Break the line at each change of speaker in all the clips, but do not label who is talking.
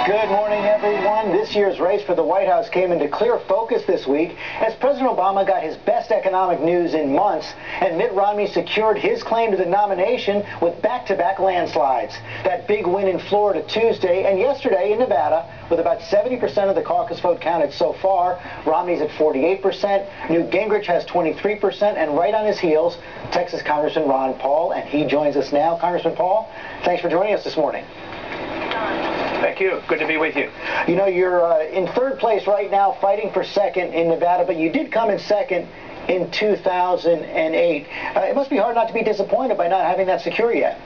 Good morning, everyone. This year's race for the White House came into clear focus this week as President Obama got his best economic news in months, and Mitt Romney secured his claim to the nomination with back-to-back landslides. That big win in Florida Tuesday and yesterday in Nevada, with about 70% of the caucus vote counted so far. Romney's at 48%, Newt Gingrich has 23%, and right on his heels, Texas Congressman Ron Paul, and he joins us now. Congressman Paul, thanks for joining us this morning.
Thank you. Good to be with you.
You know, you're in third place right now, fighting for second in Nevada, but you did come in second in 2008. It must be hard not to be disappointed by not having that secure yet.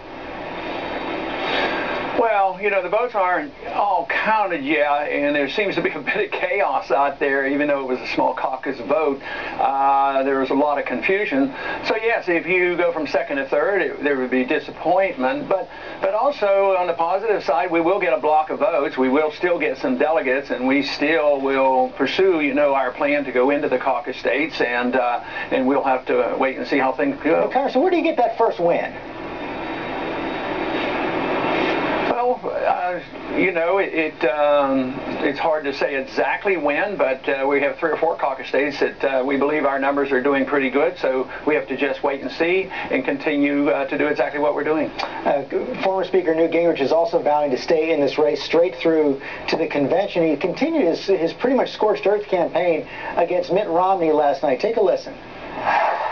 Well, you know, the votes aren't all counted yet, and there seems to be a bit of chaos out there, even though it was a small caucus vote. There was a lot of confusion. So, yes, if you go from second to third, there would be disappointment. But also, on the positive side, we will get a block of votes. We will still get some delegates, and we still will pursue, you know, our plan to go into the caucus states, and we'll have to wait and see how things go.
Well, Congressman, where do you get that first win?
You know, it's hard to say exactly when, but we have 3 or 4 caucus states that we believe our numbers are doing pretty good, so we have to just wait and see and continue to do exactly what we're doing.
Former Speaker Newt Gingrich is also vowing to stay in this race straight through to the convention. He continued his pretty much scorched earth campaign against Mitt Romney last night. Take a listen.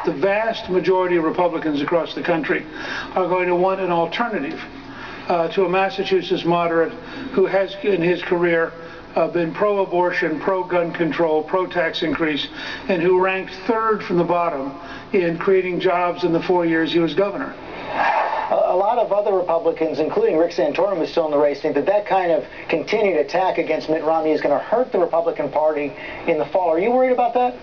The vast majority of Republicans across the country are going to want an alternative to a Massachusetts moderate who has in his career been pro-abortion, pro-gun control, pro-tax increase, and who ranked third from the bottom in creating jobs in the 4 years he was governor.
A lot of other Republicans, including Rick Santorum, who's still in the race, think that that kind of continued attack against Mitt Romney is going to hurt the Republican Party in the fall. Are you worried about that?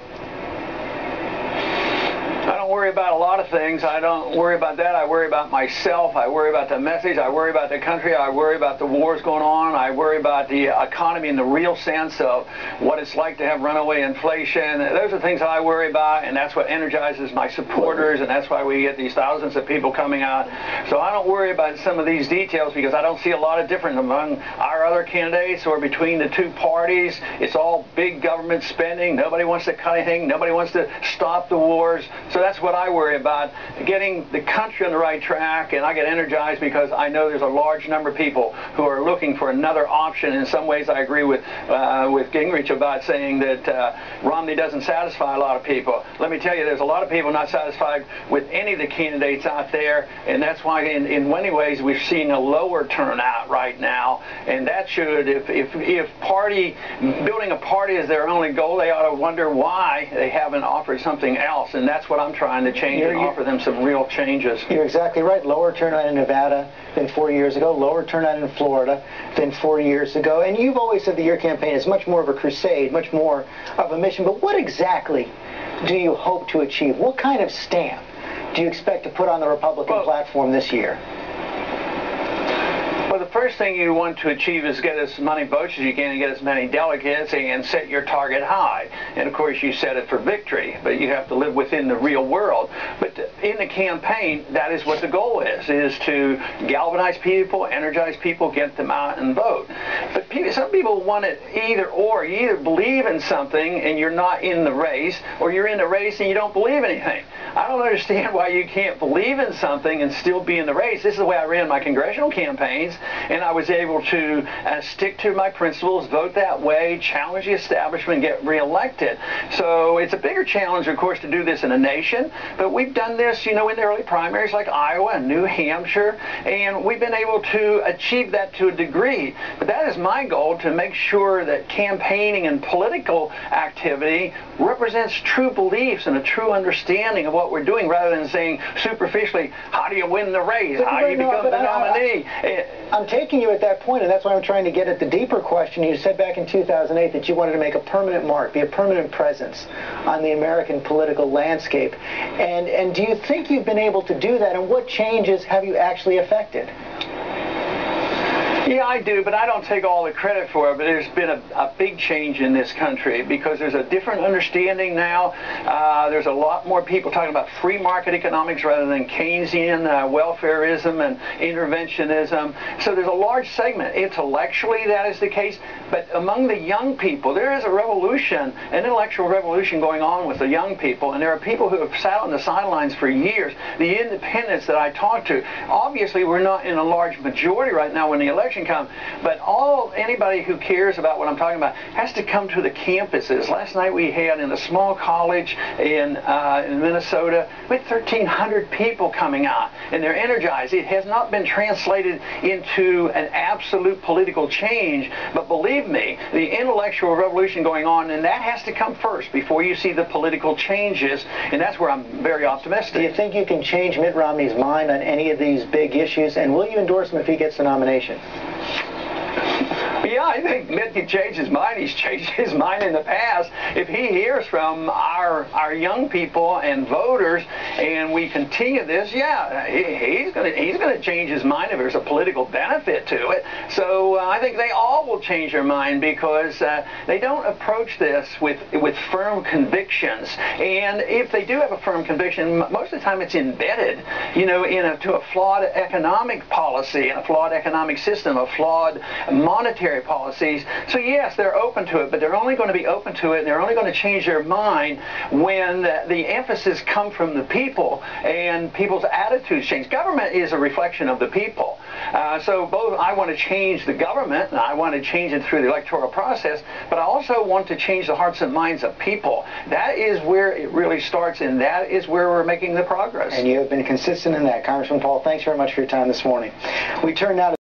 I don't worry about a lot of things. I don't worry about that. I worry about myself. I worry about the message. I worry about the country. I worry about the wars going on. I worry about the economy in the real sense of what it's like to have runaway inflation. Those are things I worry about, and that's what energizes my supporters, and that's why we get these thousands of people coming out. So I don't worry about some of these details because I don't see a lot of difference among our other candidates or between the two parties. It's all big government spending. Nobody wants to cut anything. Nobody wants to stop the wars. So that's what I worry about, getting the country on the right track, and I get energized because I know there's a large number of people who are looking for another option. In some ways, I agree with Gingrich about saying that Romney doesn't satisfy a lot of people. Let me tell you, there's a lot of people not satisfied with any of the candidates out there, and that's why in many ways we're seeing a lower turnout right now, and that should, if building a party is their only goal, they ought to wonder why they haven't offered something else, and that's what I'm trying to change and offer them some real changes.
You're exactly right. Lower turnout in Nevada than 4 years ago. Lower turnout in Florida than 4 years ago. And you've always said that your campaign is much more of a crusade, much more of a mission. But what exactly do you hope to achieve? What kind of stamp do you expect to put on the Republican platform this year?
Well, the first thing you want to achieve is get as many votes as you can and get as many delegates and set your target high. And, of course, you set it for victory, but you have to live within the real world. But in the campaign, that is what the goal is to galvanize people, energize people, get them out and vote. But some people want it either or. You either believe in something and you're not in the race, or you're in the race and you don't believe anything. I don't understand why you can't believe in something and still be in the race. This is the way I ran my congressional campaigns, and I was able to stick to my principles, vote that way, challenge the establishment, get reelected. So it's a bigger challenge, of course, to do this in a nation, but we've done this, you know, in the early primaries like Iowa and New Hampshire, and we've been able to achieve that to a degree. But that is my goal, to make sure that campaigning and political activity represents true beliefs and a true understanding of what we're doing, rather than saying superficially, how do you win the race? How do you become the nominee?
I'm taking you at that point, and that's why I'm trying to get at the deeper question. You said back in 2008 that you wanted to make a permanent mark, be a permanent presence on the American political landscape. And do you think you've been able to do that, and what changes have you actually effected?
Yeah, I do, but I don't take all the credit for it. But there's been a big change in this country because there's a different understanding now. There's a lot more people talking about free market economics rather than Keynesian welfareism and interventionism. So there's a large segment. Intellectually, that is the case. But among the young people, there is a revolution, an intellectual revolution going on with the young people. And there are people who have sat on the sidelines for years. The independents that I talk to, obviously we're not in a large majority right now when the election comes, but anybody who cares about what I'm talking about has to come to the campuses. Last night we had in a small college in Minnesota, we had 1,300 people coming out, and they're energized. It has not been translated into an absolute political change, but believe me, the intellectual revolution going on, and that has to come first before you see the political changes, and that's where I'm very optimistic.
Do you think you can change Mitt Romney's mind on any of these big issues, and will you endorse him if he gets the nomination?
Yeah, I think Mitt can change his mind. He's changed his mind in the past. If he hears from our young people and voters, and we continue this, yeah, he's going to change his mind if there's a political benefit to it. So I think they all will change their mind because they don't approach this with firm convictions. And if they do have a firm conviction, most of the time it's embedded, to a flawed economic policy and a flawed economic system, a flawed monetary policies. So yes, they're open to it, but they're only going to be open to it, and they're only going to change their mind when the emphasis comes from the people and people's attitudes change. Government is a reflection of the people. So both I want to change the government, and I want to change it through the electoral process, but I also want to change the hearts and minds of people. That is where it really starts, and that is where we're making the progress.
And you have been consistent in that. Congressman Paul, thanks very much for your time this morning. We turn now to